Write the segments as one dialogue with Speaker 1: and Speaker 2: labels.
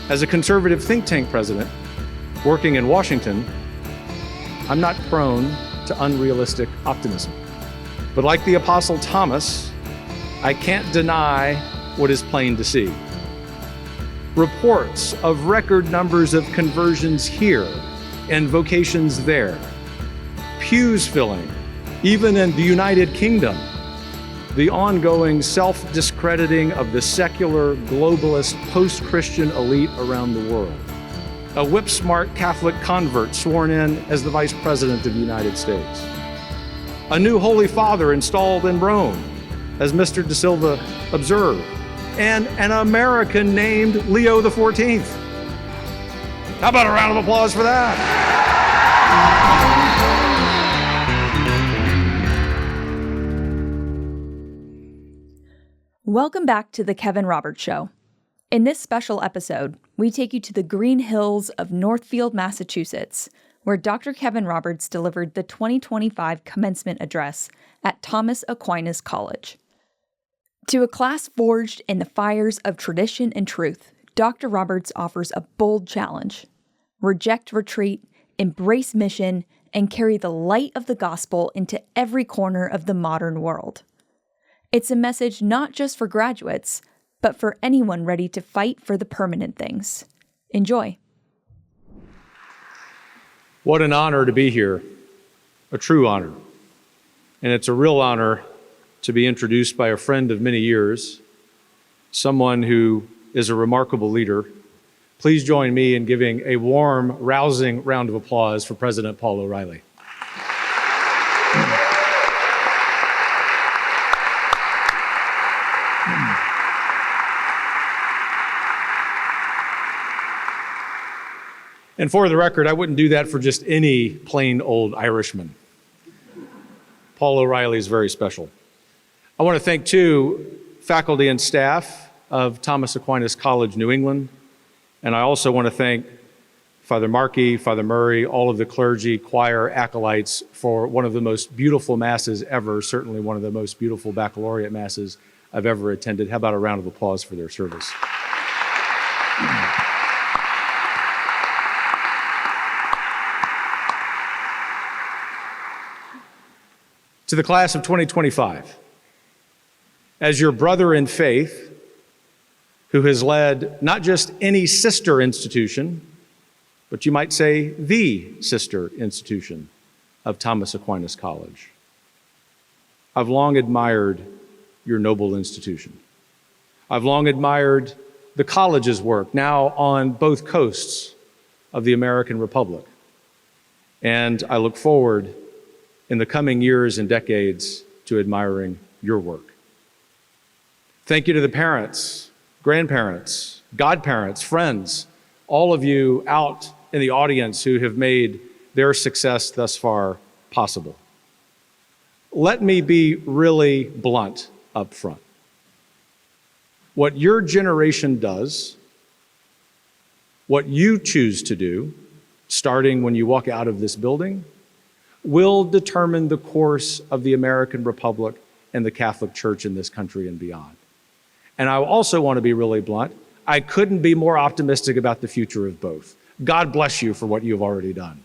Speaker 1: As a conservative think tank president working in Washington, I'm not prone to unrealistic optimism. But like the Apostle Thomas, I can't deny what is plain to see. Reports of record numbers of conversions here and vocations there, pews filling, even in the United Kingdom, the ongoing self-discrediting of the secular, globalist, post-Christian elite around the world, a whip-smart Catholic convert sworn in as the Vice President of the United States, a new Holy Father installed in Rome, as Mr. De Silva observed, and an American named Leo XIV. How about a round of applause for that?
Speaker 2: Welcome back to The Kevin Roberts Show. In this special episode, we take you to the green hills of Northfield, Massachusetts, where Dr. Kevin Roberts delivered the 2025 commencement address at Thomas Aquinas College. To a class forged in the fires of tradition and truth, Dr. Roberts offers a bold challenge: reject retreat, embrace mission, and carry the light of the gospel into every corner of the modern world. It's a message not just for graduates, but for anyone ready to fight for the permanent things. Enjoy.
Speaker 1: What an honor to be here, a true honor. And it's a real honor to be introduced by a friend of many years, someone who is a remarkable leader. Please join me in giving a warm, rousing round of applause for President Paul O'Reilly. And for the record, I wouldn't do that for just any plain old Irishman. Paul O'Reilly is very special. I want to thank, too, faculty and staff of Thomas Aquinas College, New England. And I also want to thank Father Markey, Father Murray, all of the clergy, choir, acolytes for one of the most beautiful masses ever, certainly one of the most beautiful baccalaureate masses I've ever attended. How about a round of applause for their service? To the class of 2025, as your brother in faith, who has led not just any sister institution, but you might say the sister institution of Thomas Aquinas College, I've long admired your noble institution. I've long admired the college's work, now on both coasts of the American Republic. And I look forward in the coming years and decades to admiring your work. Thank you to the parents, grandparents, godparents, friends, all of you out in the audience who have made their success thus far possible. Let me be really blunt up front. What your generation does, what you choose to do, starting when you walk out of this building, will determine the course of the American Republic and the Catholic Church in this country and beyond. And I also want to be really blunt. I couldn't be more optimistic about the future of both. God bless you for what you've already done.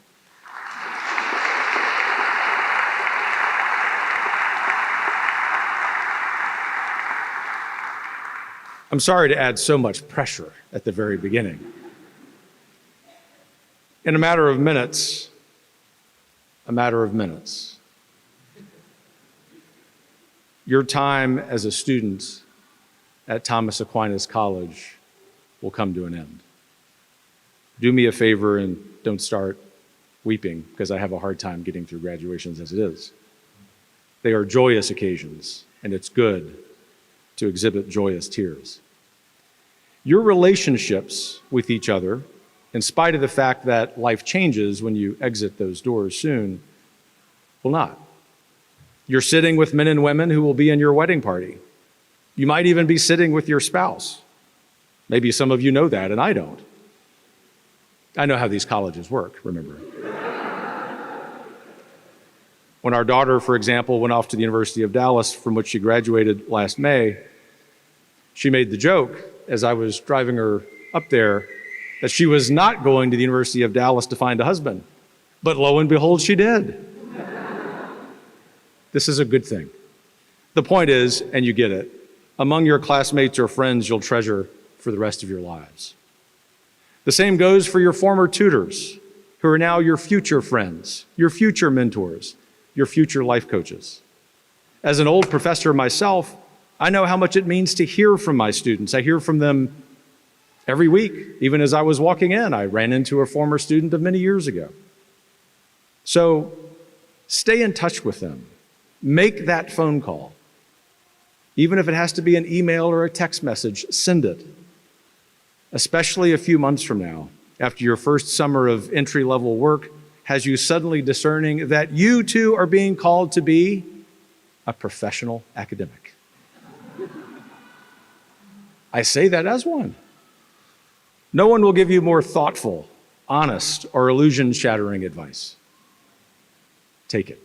Speaker 1: I'm sorry to add so much pressure at the very beginning. In a matter of minutes, your time as a student at Thomas Aquinas College will come to an end. Do me a favor and don't start weeping, because I have a hard time getting through graduations as it is. They are joyous occasions, and it's good to exhibit joyous tears. Your relationships with each other, in spite of the fact that life changes when you exit those doors soon, will not. You're sitting with men and women who will be in your wedding party. You might even be sitting with your spouse. Maybe some of you know that, and I don't. I know how these colleges work, remember. When our daughter, for example, went off to the University of Dallas, from which she graduated last May, she made the joke as I was driving her up there that she was not going to the University of Dallas to find a husband. But lo and behold, she did. This is a good thing. The point is, and you get it, among your classmates or friends you'll treasure for the rest of your lives. The same goes for your former tutors, who are now your future friends, your future mentors, your future life coaches. As an old professor myself, I know how much it means to hear from my students. I hear from them every week. Even as I was walking in, I ran into a former student of many years ago. So stay in touch with them. Make that phone call. Even if it has to be an email or a text message, send it. Especially a few months from now, after your first summer of entry-level work has you suddenly discerning that you too are being called to be a professional academic. I say that as one. No one will give you more thoughtful, honest, or illusion-shattering advice. Take it.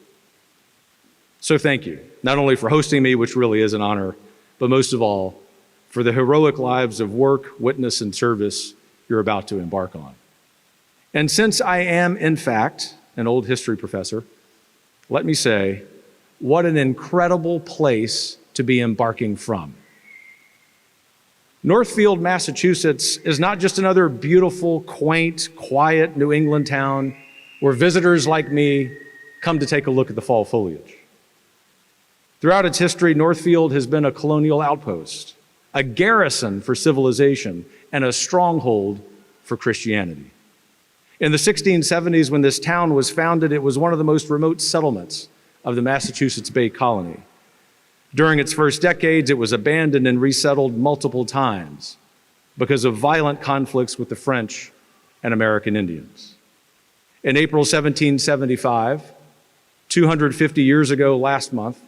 Speaker 1: So thank you, not only for hosting me, which really is an honor, but most of all, for the heroic lives of work, witness, and service you're about to embark on. And since I am, in fact, an old history professor, let me say, what an incredible place to be embarking from. Northfield, Massachusetts is not just another beautiful, quaint, quiet New England town where visitors like me come to take a look at the fall foliage. Throughout its history, Northfield has been a colonial outpost, a garrison for civilization, and a stronghold for Christianity. In the 1670s, when this town was founded, it was one of the most remote settlements of the Massachusetts Bay Colony. During its first decades, it was abandoned and resettled multiple times because of violent conflicts with the French and American Indians. In April 1775, 250 years ago last month,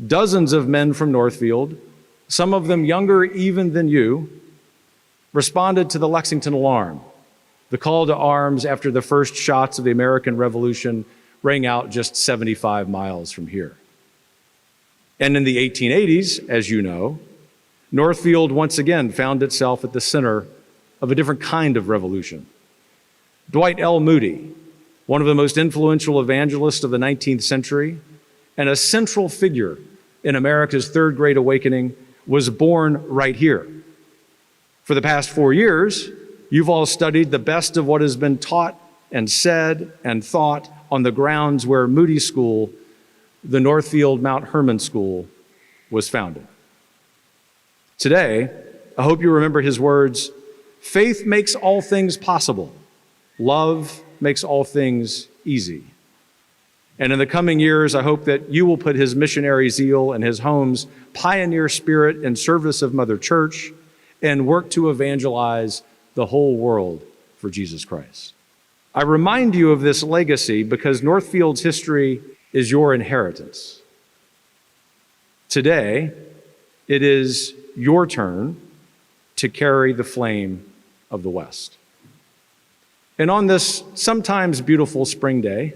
Speaker 1: dozens of men from Northfield, some of them younger even than you, responded to the Lexington Alarm, the call to arms after the first shots of the American Revolution rang out just 75 miles from here. And in the 1880s, as you know, Northfield once again found itself at the center of a different kind of revolution. Dwight L. Moody, one of the most influential evangelists of the 19th century and a central figure in America's Third Great Awakening, was born right here. For the past 4 years, you've all studied the best of what has been taught and said and thought on the grounds where Moody School, the Northfield Mount Hermon School, was founded. Today, I hope you remember his words, "Faith makes all things possible. Love makes all things easy." And in the coming years, I hope that you will put his missionary zeal and his home's pioneer spirit in service of Mother Church and work to evangelize the whole world for Jesus Christ. I remind you of this legacy because Northfield's history is your inheritance. Today, it is your turn to carry the flame of the West. And on this sometimes beautiful spring day,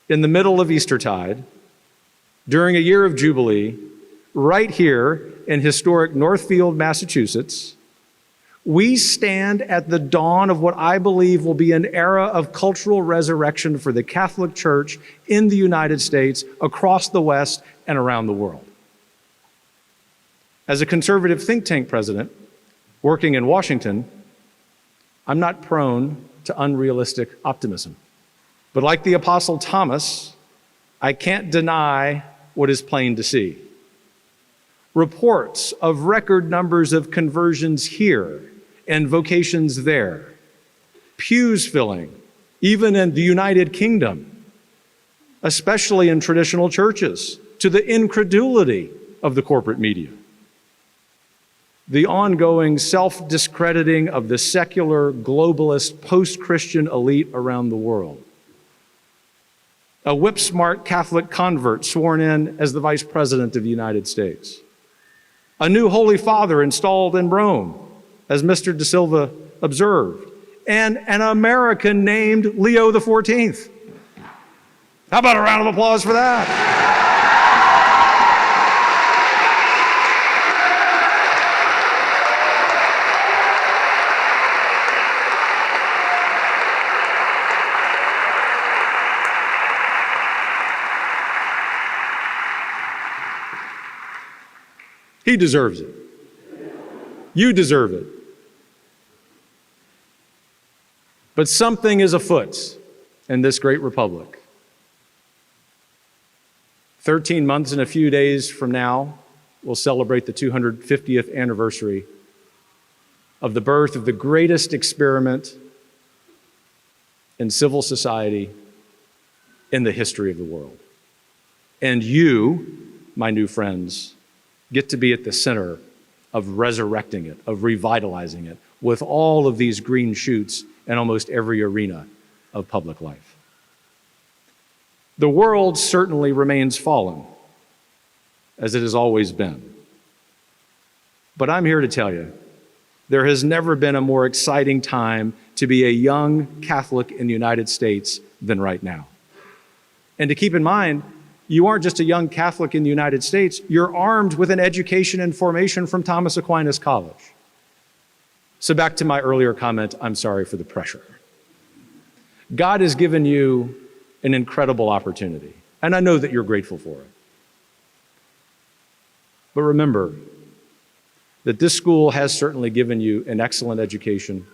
Speaker 1: in the middle of Eastertide, during a year of Jubilee, right here in historic Northfield, Massachusetts, we stand at the dawn of what I believe will be an era of cultural resurrection for the Catholic Church in the United States, across the West, and around the world. As a conservative think tank president working in Washington, I'm not prone to unrealistic optimism. But like the Apostle Thomas, I can't deny what is plain to see. Reports of record numbers of conversions here and vocations there, pews filling, even in the United Kingdom, especially in traditional churches, to the incredulity of the corporate media. The ongoing self-discrediting of the secular, globalist, post-Christian elite around the world. A whip-smart Catholic convert sworn in as the Vice President of the United States. A new Holy Father installed in Rome, as Mr. De Silva observed, and an American named Leo XIV. How about a round of applause for that? He deserves it. You deserve it. But something is afoot in this great republic. 13 months and a few days from now, we'll celebrate the 250th anniversary of the birth of the greatest experiment in civil society in the history of the world. And you, my new friends, get to be at the center of resurrecting it, of revitalizing it, with all of these green shoots in almost every arena of public life. The world certainly remains fallen, as it has always been. But I'm here to tell you, there has never been a more exciting time to be a young Catholic in the United States than right now. And to keep in mind, you aren't just a young Catholic in the United States, you're armed with an education and formation from Thomas Aquinas College. So back to my earlier comment, I'm sorry for the pressure. God has given you an incredible opportunity, and I know that you're grateful for it. But remember that this school has certainly given you an excellent education,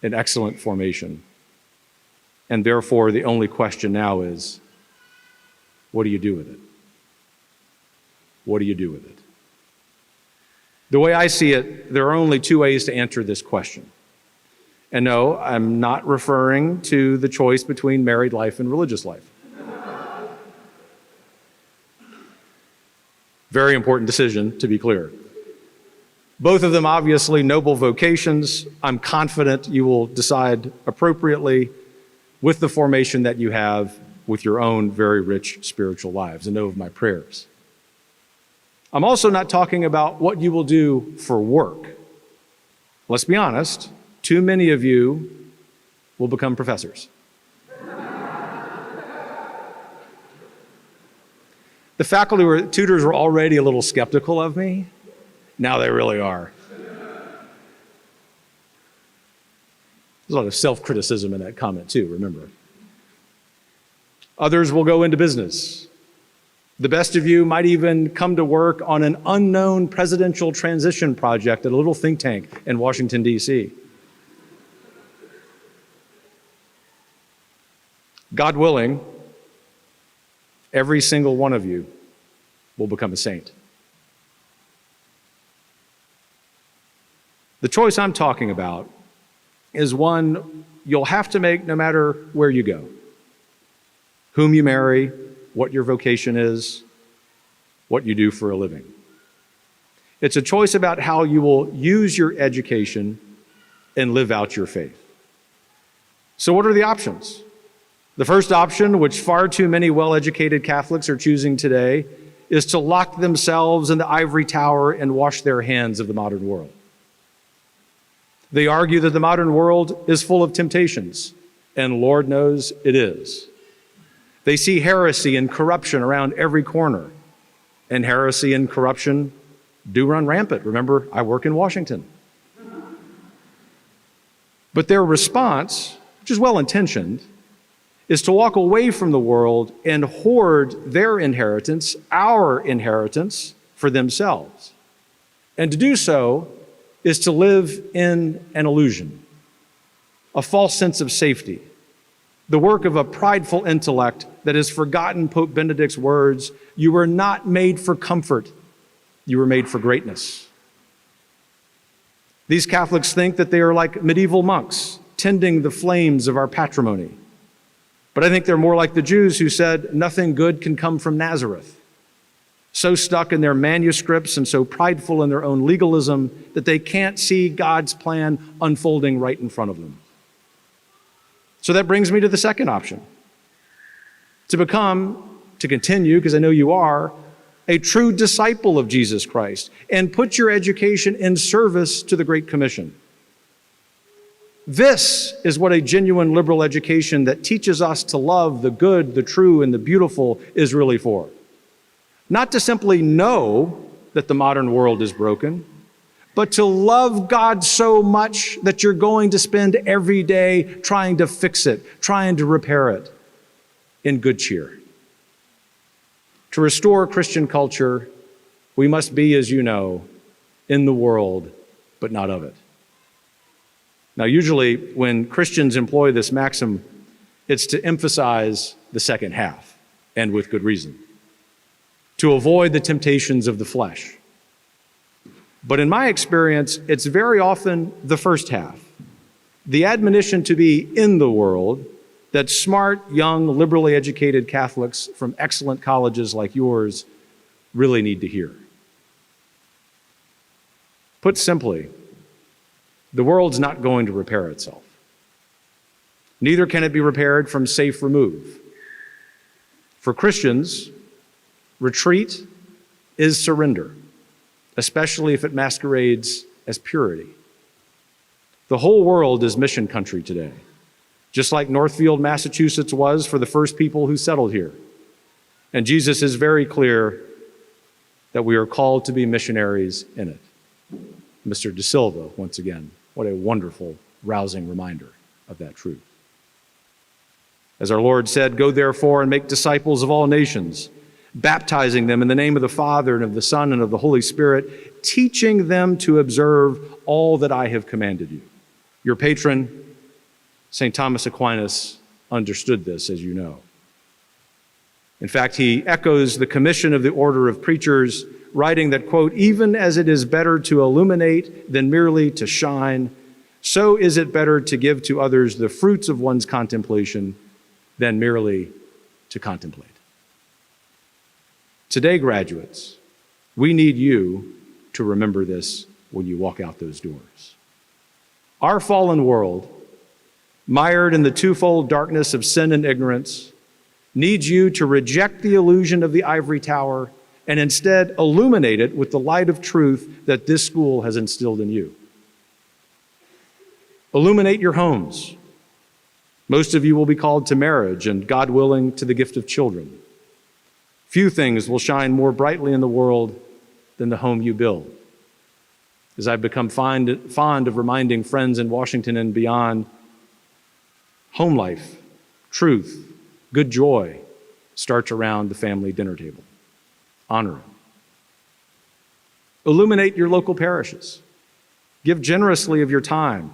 Speaker 1: an excellent formation, and therefore the only question now is, what do you do with it? What do you do with it? The way I see it, there are only two ways to answer this question. And no, I'm not referring to the choice between married life and religious life. Very important decision, to be clear. Both of them obviously noble vocations. I'm confident you will decide appropriately with the formation that you have with your own very rich spiritual lives, and know of my prayers. I'm also not talking about what you will do for work. Let's be honest, too many of you will become professors. The faculty tutors were already a little skeptical of me. Now they really are. There's a lot of self-criticism in that comment too, remember. Others will go into business. The best of you might even come to work on an unknown presidential transition project at a little think tank in Washington, D.C. God willing, every single one of you will become a saint. The choice I'm talking about is one you'll have to make no matter where you go, whom you marry, what your vocation is, what you do for a living. It's a choice about how you will use your education and live out your faith. So what are the options? The first option, which far too many well-educated Catholics are choosing today, is to lock themselves in the ivory tower and wash their hands of the modern world. They argue that the modern world is full of temptations, and Lord knows it is. They see heresy and corruption around every corner, and heresy and corruption do run rampant. Remember, I work in Washington. But their response, which is well-intentioned, is to walk away from the world and hoard their inheritance, our inheritance, for themselves. And to do so is to live in an illusion, a false sense of safety, the work of a prideful intellect that has forgotten Pope Benedict's words, "You were not made for comfort, you were made for greatness." These Catholics think that they are like medieval monks, tending the flames of our patrimony. But I think they're more like the Jews who said nothing good can come from Nazareth, so stuck in their manuscripts and so prideful in their own legalism that they can't see God's plan unfolding right in front of them. So that brings me to the second option. To continue, because I know you are, a true disciple of Jesus Christ and put your education in service to the Great Commission. This is what a genuine liberal education that teaches us to love the good, the true, and the beautiful is really for. Not to simply know that the modern world is broken, but to love God so much that you're going to spend every day trying to fix it, trying to repair it in good cheer. To restore Christian culture, we must be, as you know, in the world, but not of it. Now, usually when Christians employ this maxim, it's to emphasize the second half, and with good reason, to avoid the temptations of the flesh. But in my experience, it's very often the first half, the admonition to be in the world that smart, young, liberally educated Catholics from excellent colleges like yours really need to hear. Put simply, the world's not going to repair itself. Neither can it be repaired from safe remove. For Christians, retreat is surrender, especially if it masquerades as purity. The whole world is mission country today, just like Northfield, Massachusetts was for the first people who settled here. And Jesus is very clear that we are called to be missionaries in it. Mr. De Silva, once again, what a wonderful, rousing reminder of that truth. As our Lord said, "Go therefore and make disciples of all nations, baptizing them in the name of the Father and of the Son and of the Holy Spirit, teaching them to observe all that I have commanded you." Your patron, St. Thomas Aquinas, understood this, as you know. In fact, he echoes the commission of the order of preachers, writing that, quote, "Even as it is better to illuminate than merely to shine, so is it better to give to others the fruits of one's contemplation than merely to contemplate." Today, graduates, we need you to remember this when you walk out those doors. Our fallen world, mired in the twofold darkness of sin and ignorance, needs you to reject the illusion of the ivory tower and instead illuminate it with the light of truth that this school has instilled in you. Illuminate your homes. Most of you will be called to marriage and, God willing, to the gift of children. Few things will shine more brightly in the world than the home you build. As I've become fond of reminding friends in Washington and beyond, home life, truth, good joy starts around the family dinner table. Honor it. Illuminate your local parishes. Give generously of your time,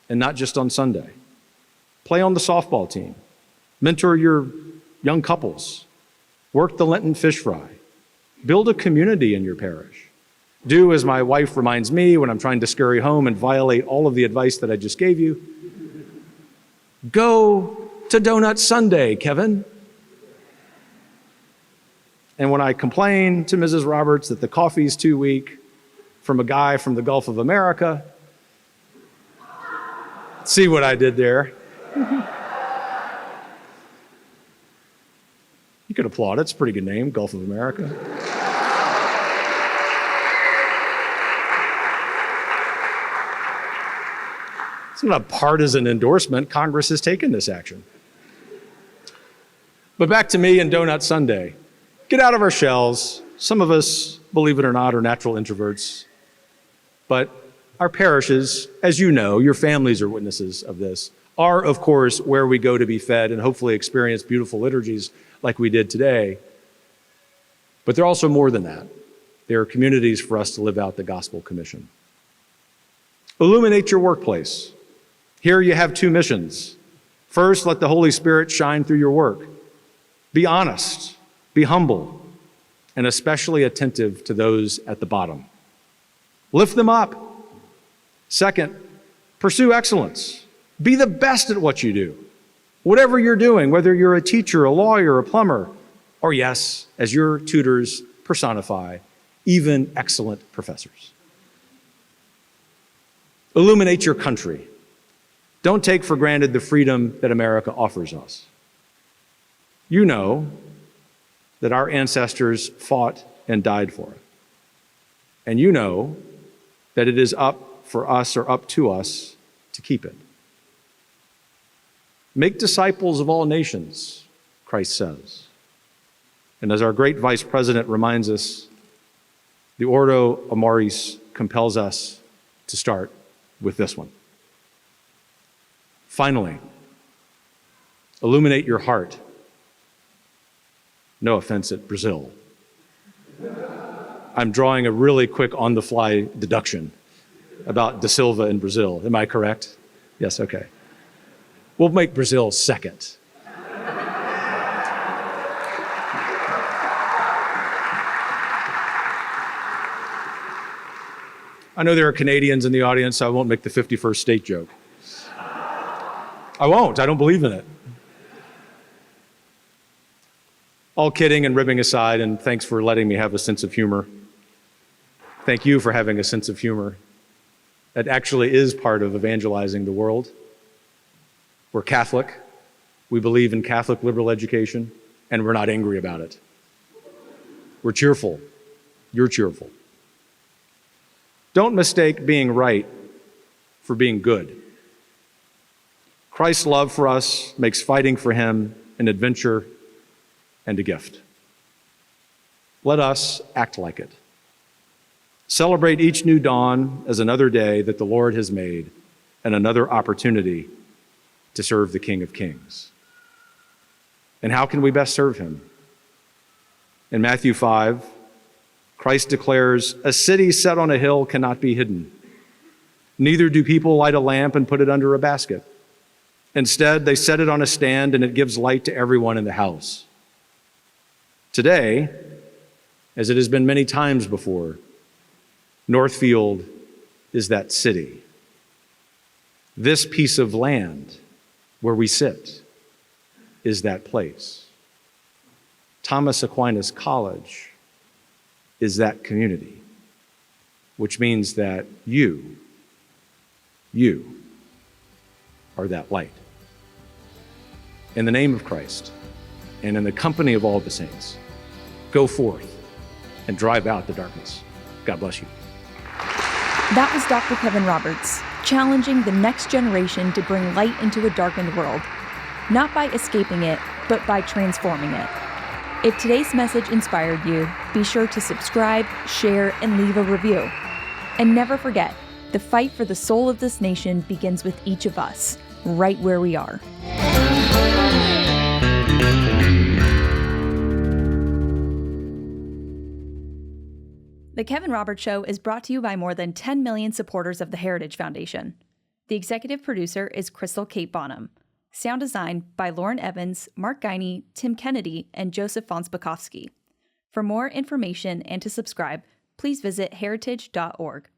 Speaker 1: and not just on Sunday. Play on the softball team. Mentor your young couples. Work the Lenten fish fry. Build a community in your parish. Do as my wife reminds me when I'm trying to scurry home and violate all of the advice that I just gave you. Go to Donut Sunday, Kevin. And when I complain to Mrs. Roberts that the coffee's too weak from a guy from the Gulf of America, see what I did there? You could applaud it. It's a pretty good name, Gulf of America. It's not a partisan endorsement. Congress has taken this action. But back to me and Donut Sunday. Get out of our shells. Some of us, believe it or not, are natural introverts. But our parishes, as you know, your families are witnesses of this, are, of course, where we go to be fed and hopefully experience beautiful liturgies like we did today. But they're also more than that. They are communities for us to live out the gospel commission. Illuminate your workplace. Here you have two missions. First, let the Holy Spirit shine through your work. Be honest, be humble, and especially attentive to those at the bottom. Lift them up. Second, pursue excellence. Be the best at what you do. Whatever you're doing, whether you're a teacher, a lawyer, a plumber, or yes, as your tutors personify, even excellent professors. Illuminate your country. Don't take for granted the freedom that America offers us. You know that our ancestors fought and died for it. And you know that it is up for us or up to us to keep it. Make disciples of all nations, Christ says. And as our great vice president reminds us, the Ordo Amoris compels us to start with this one. Finally, illuminate your heart. No offense at Brazil. I'm drawing a really quick on-the-fly deduction about Da Silva in Brazil. Am I correct? Yes, okay. We'll make Brazil second. I know there are Canadians in the audience, so I won't make the 51st state joke. I won't. I don't believe in it. All kidding and ribbing aside, and thanks for letting me have a sense of humor. Thank you for having a sense of humor. That actually is part of evangelizing the world. We're Catholic. We believe in Catholic liberal education, and we're not angry about it. We're cheerful. You're cheerful. Don't mistake being right for being good. Christ's love for us makes fighting for him an adventure and a gift. Let us act like it. Celebrate each new dawn as another day that the Lord has made and another opportunity to serve the King of Kings. And how can we best serve him? In Matthew 5, Christ declares, "A city set on a hill cannot be hidden. Neither do people light a lamp and put it under a basket. Instead, they set it on a stand and it gives light to everyone in the house." Today, as it has been many times before, Northfield is that city. This piece of land where we sit is that place. Thomas Aquinas College is that community, which means that you are that light. In the name of Christ and in the company of all the saints, go forth and drive out the darkness. God bless you.
Speaker 2: That was Dr. Kevin Roberts, challenging the next generation to bring light into a darkened world, not by escaping it, but by transforming it. If today's message inspired you, be sure to subscribe, share, and leave a review. And never forget, the fight for the soul of this nation begins with each of us, right where we are. The Kevin Roberts Show is brought to you by more than 10 million supporters of the Heritage Foundation. The executive producer is Crystal Kate Bonham. Sound design by Lauren Evans, Mark Guiney, Tim Kennedy, and Joseph Fonsbakowski. For more information and to subscribe, please visit heritage.org.